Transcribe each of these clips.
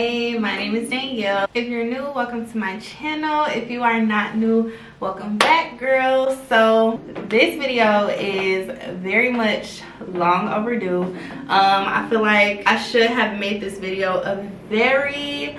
Hey, my name is Danyelle. If you're new, welcome to my channel. If you are not new, welcome back, girls. So this video is very much long overdue. I feel like I should have made this video a very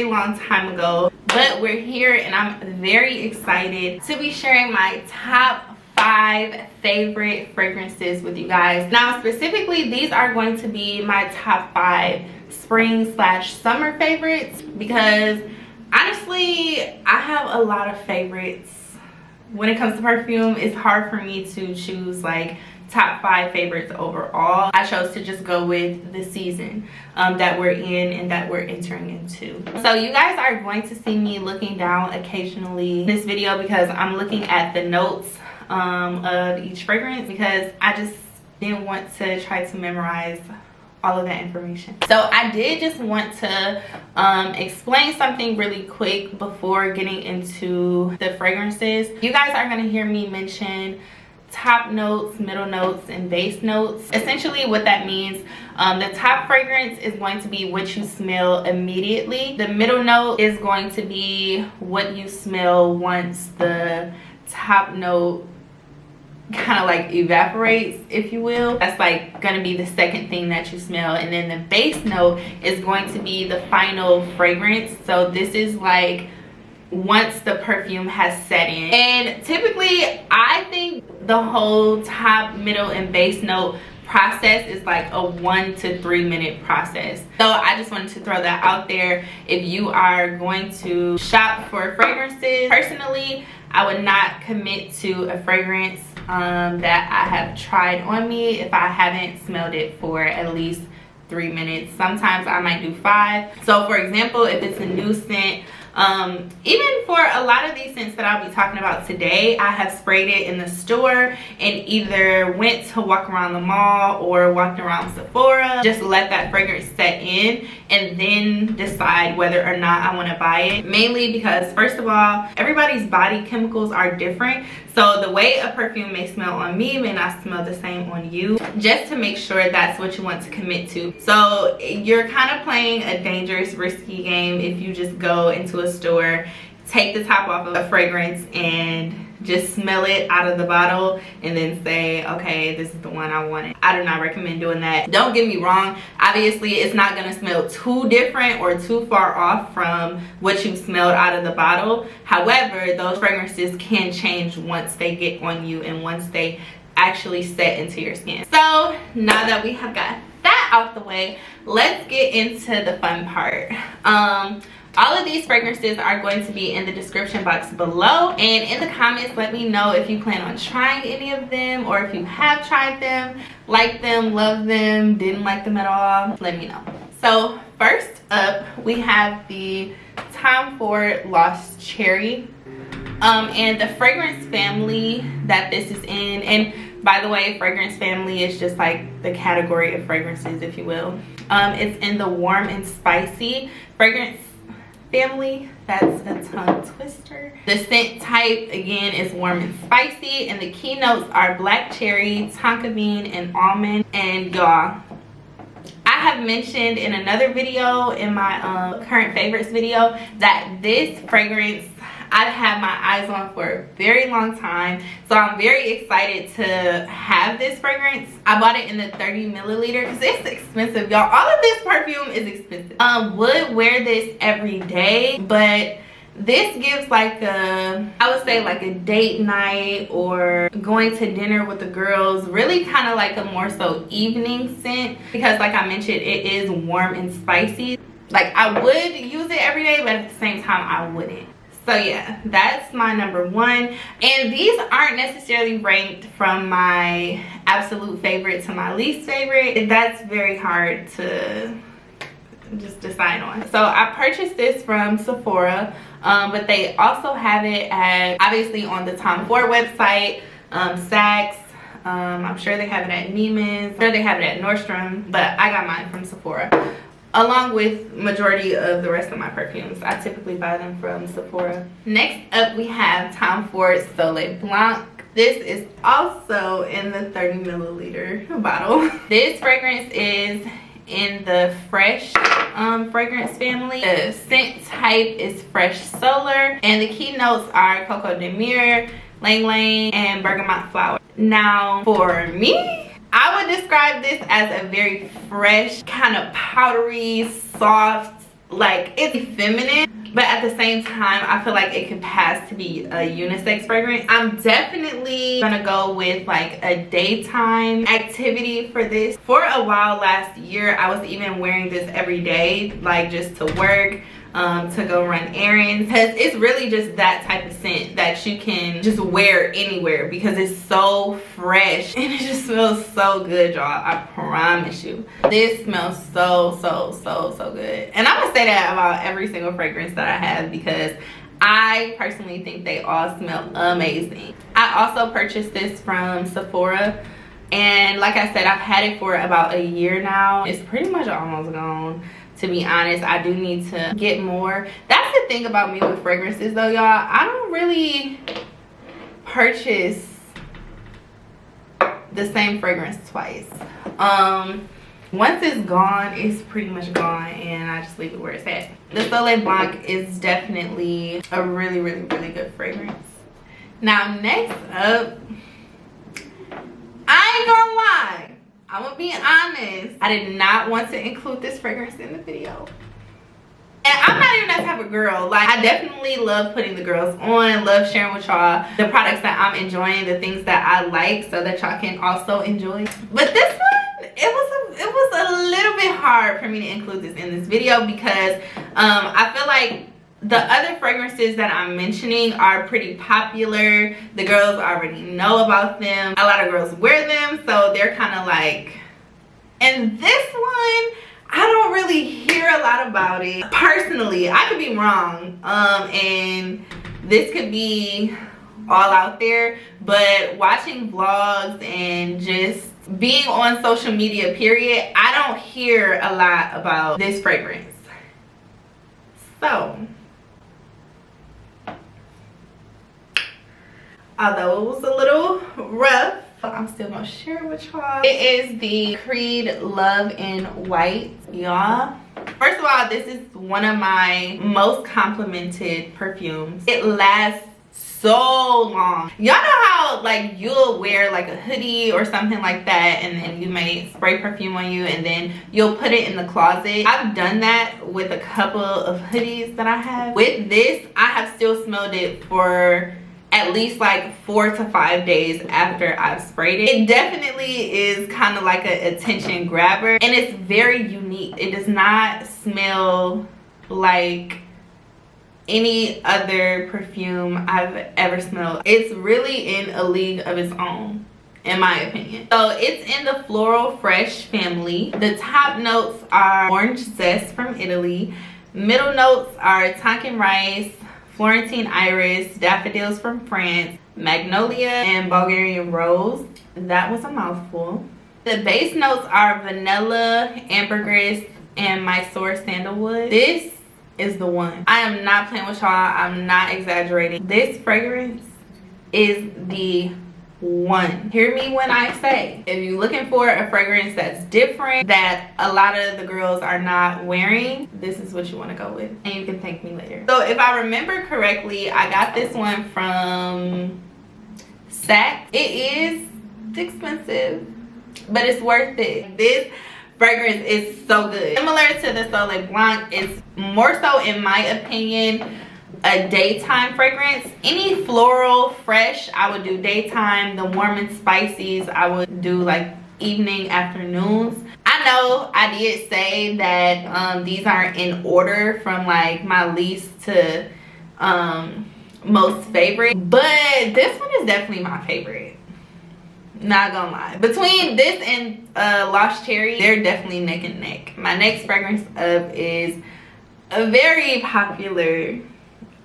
long time ago, but we're here and I'm very excited to be sharing my top 5 favorite fragrances with you guys. Now specifically, these are going to be my top 5 spring/summer favorites, because honestly I have a lot of favorites. When it comes to perfume, it's hard for me to choose like top 5 favorites overall. I chose to just go with the season that we're in and that we're entering into. So you guys are going to see me looking down occasionally in this video, because I'm looking at the notes of each fragrance, because I just didn't want to try to memorize all of that information. So I did just want to explain something really quick before getting into the fragrances. You guys are going to hear me mention top notes, middle notes, and base notes. Essentially what that means, the top fragrance is going to be what you smell immediately. The middle note is going to be what you smell once the top note kind of like evaporates, if you will. That's like gonna be the second thing that you smell. And then the base note is going to be the final fragrance. So this is like once the perfume has set in. And typically I think the whole top, middle, and base note process is like a 1 to 3 minute process. So I just wanted to throw that out there. If you are going to shop for fragrances, personally I would not commit to a fragrance that I have tried on me if I haven't smelled it for at least 3 minutes. Sometimes I might do 5. So for example, if it's a new scent, even for a lot of these scents that I'll be talking about today, I have sprayed it in the store and either went to walk around the mall or walked around Sephora, just let that fragrance set in and then decide whether or not I want to buy it. Mainly because, first of all, everybody's body chemicals are different, so the way a perfume may smell on me may not smell the same on you. Just to make sure that's what you want to commit to. So you're kind of playing a dangerous, risky game if you just go into a store, take the top off of a fragrance and just smell it out of the bottle and then say, okay, this is the one I wanted. I do not recommend doing that. Don't get me wrong, obviously it's not going to smell too different or too far off from what you smelled out of the bottle. However, those fragrances can change once they get on you and once they actually set into your skin. So now that we have got that out the way, let's get into the fun part. All of these fragrances are going to be in the description box below, and in the comments let me know if you plan on trying any of them, or if you have tried them, liked them, loved them, didn't like them at all. Let me know. So first up, we have the Tom Ford Lost Cherry, and the fragrance family that this is in. And by the way, fragrance family is just like the category of fragrances, if you will. It's in the warm and spicy fragrance family. That's a tongue twister. The scent type again is warm and spicy, and the key notes are black cherry, tonka bean, and almond. And y'all, I have mentioned in another video, in my current favorites video, that this fragrance I've had my eyes on for a very long time, so I'm very excited to have this fragrance. I bought it in the 30 milliliter because it's expensive, y'all. All of this perfume is expensive. Would wear this every day, but this gives like a, I would say like a date night or going to dinner with the girls, really kind of like a more so evening scent, because like I mentioned, it is warm and spicy. Like I would use it every day, but at the same time I wouldn't. So yeah, that's my number 1. And these aren't necessarily ranked from my absolute favorite to my least favorite. That's very hard to just decide on. So I purchased this from Sephora, but they also have it at, obviously on the Tom Ford website, Saks. I'm sure they have it at Neiman's. I'm sure they have it at Nordstrom, but I got mine from Sephora, along with majority of the rest of my perfumes. I typically buy them from Sephora. Next up, we have Tom Ford Soleil Blanc. This is also in the 30 milliliter bottle. This fragrance is in the fresh fragrance family. The scent type is fresh solar, and the key notes are cocoa de mer, lang lang, and bergamot flower. Now for me, I would describe this as a very fresh, kind of powdery, soft, like it's feminine, but at the same time I feel like it could pass to be a unisex fragrance. I'm definitely gonna go with like a daytime activity for this. For a while last year, I was even wearing this every day, like just to work, to go run errands, because it's really just that type of scent that you can just wear anywhere because it's so fresh and it just smells so good, y'all. I promise you, this smells so good. And I'm gonna say that about every single fragrance that I have because I personally think they all smell amazing. I also purchased this from Sephora, and like I said, I've had it for about a year now. It's pretty much almost gone. To be honest, I do need to get more. That's the thing about me with fragrances though, y'all. I don't really purchase the same fragrance twice. Once it's gone, it's pretty much gone, and I just leave it where it's at. The Soleil Blanc is definitely a really good fragrance. Now next up, I ain't gonna lie, I'm gonna be honest, I did not want to include this fragrance in the video. And I'm not even that type of girl. Like, I definitely love putting the girls on, love sharing with y'all the products that I'm enjoying, the things that I like, so that y'all can also enjoy. But this one, it was a little bit hard for me to include this in this video because I feel like the other fragrances that I'm mentioning are pretty popular. The girls already know about them. A lot of girls wear them, so they're kind of like, and this one, I don't really hear a lot about it. Personally, I could be wrong, and this could be all out there, but watching vlogs and just being on social media period, I don't hear a lot about this fragrance. So although it was a little rough, I'm still gonna share it with y'all. It is the Creed Love in White, y'all. First of all, this is one of my most complimented perfumes. It lasts so long. Y'all know how like you'll wear like a hoodie or something like that, and then you may spray perfume on you and then you'll put it in the closet. I've done that with a couple of hoodies that I have. With this, I have still smelled it for at least like 4 to 5 days after I've sprayed it. It definitely is kind of like an attention grabber, and it's very unique. It does not smell like any other perfume I've ever smelled. It's really in a league of its own, in my opinion. So it's in the Floral Fresh family. The top notes are orange zest from Italy. Middle notes are Tonkin rice, Florentine iris, daffodils from France, magnolia, and Bulgarian rose. That was a mouthful. The base notes are vanilla, ambergris, and Mysore sandalwood. This is the one. I am not playing with y'all. I'm not exaggerating. This fragrance is the one. Hear me when I say, if you're looking for a fragrance that's different, that a lot of the girls are not wearing, this is what you want to go with, and you can thank me later. So if I remember correctly, I got this one from Saks. It is expensive, but it's worth it. This fragrance is so good. Similar to the Soleil Blanc, it's more so, in my opinion, a daytime fragrance. Any floral fresh I would do daytime. The warm and spices I would do like evening, afternoons. I know I did say that these aren't in order from like my least to most favorite, but this one is definitely my favorite. Not gonna lie. Between this and Lost Cherry, they're definitely neck and neck. My next fragrance up is a very popular,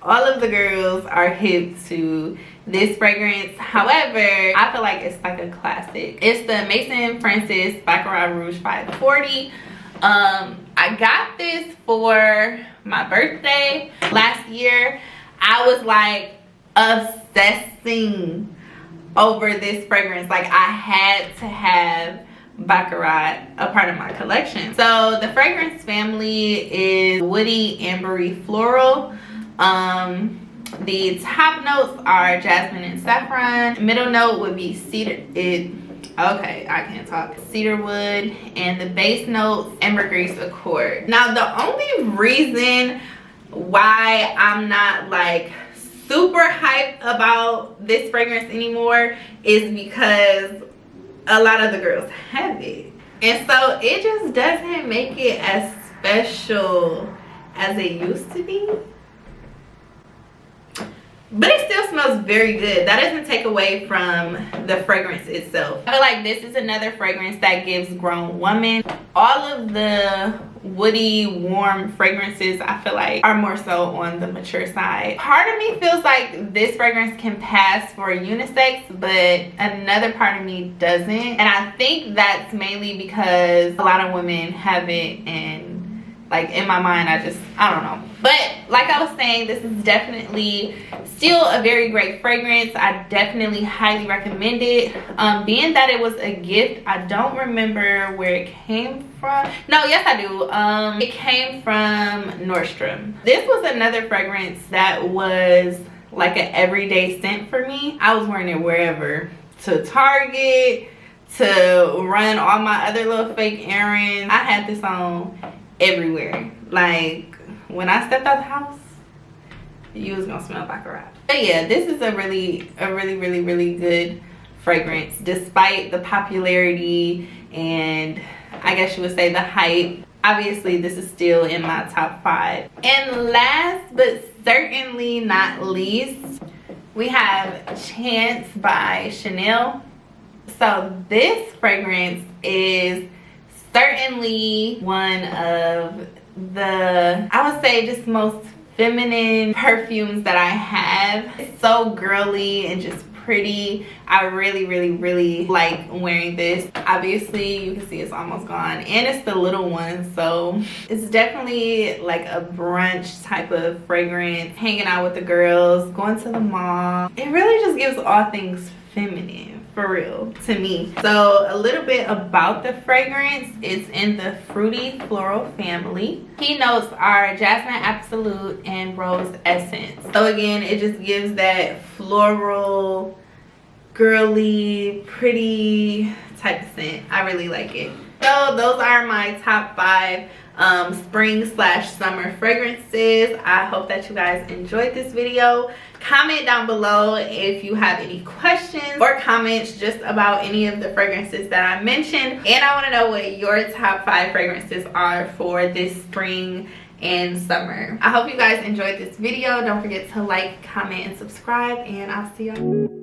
all of the girls are hip to this fragrance. However, I feel like it's like a classic. It's the Maison Francis Baccarat Rouge 540. I got this for my birthday last year. I was like obsessing over this fragrance. Like, I had to have baccarat a part of my collection. So the fragrance family is woody, ambery, floral. The top notes are jasmine and saffron. Middle note would be okay, I can't talk. Cedarwood. And the base notes, ambergris accord. Now the only reason why I'm not like super hyped about this fragrance anymore is because a lot of the girls have it, and so it just doesn't make it as special as it used to be. But it still smells very good. That doesn't take away from the fragrance itself. I feel like this is another fragrance that gives grown woman. All of the woody, warm fragrances, I feel like, are more so on the mature side. Part of me feels like this fragrance can pass for unisex, but another part of me doesn't. And I think that's mainly because a lot of women have it, and like in my mind, I don't know. But like I was saying, this is definitely still a very great fragrance. I definitely highly recommend it. Being that it was a gift, I don't remember where it came from. No, yes I do. It came from Nordstrom. This was another fragrance that was like an everyday scent for me. I was wearing it wherever, to Target, to run all my other little fake errands. I had this on everywhere. Like when I stepped out the house, you was gonna smell baccarat. But yeah, this is a really good fragrance despite the popularity and I guess you would say the hype. Obviously this is still in my top 5. And last but certainly not least, we have Chance by Chanel. So this fragrance is certainly one of the, I would say, just most feminine perfumes that I have. It's so girly and just pretty. I really like wearing this. Obviously you can see it's almost gone, and it's the little one, so it's definitely like a brunch type of fragrance, hanging out with the girls, going to the mall. It really just gives all things feminine, for real, to me. So a little bit about the fragrance. It's in the fruity floral family. Key notes are jasmine absolute and rose essence. So again, it just gives that floral, girly, pretty type of scent. I really like it. So those are my top 5 spring/summer fragrances. I hope that you guys enjoyed this video. Comment down below if you have any questions or comments just about any of the fragrances that I mentioned, and I want to know what your top 5 fragrances are for this spring and summer. I hope you guys enjoyed this video. Don't forget to like, comment, and subscribe, and I'll see y'all.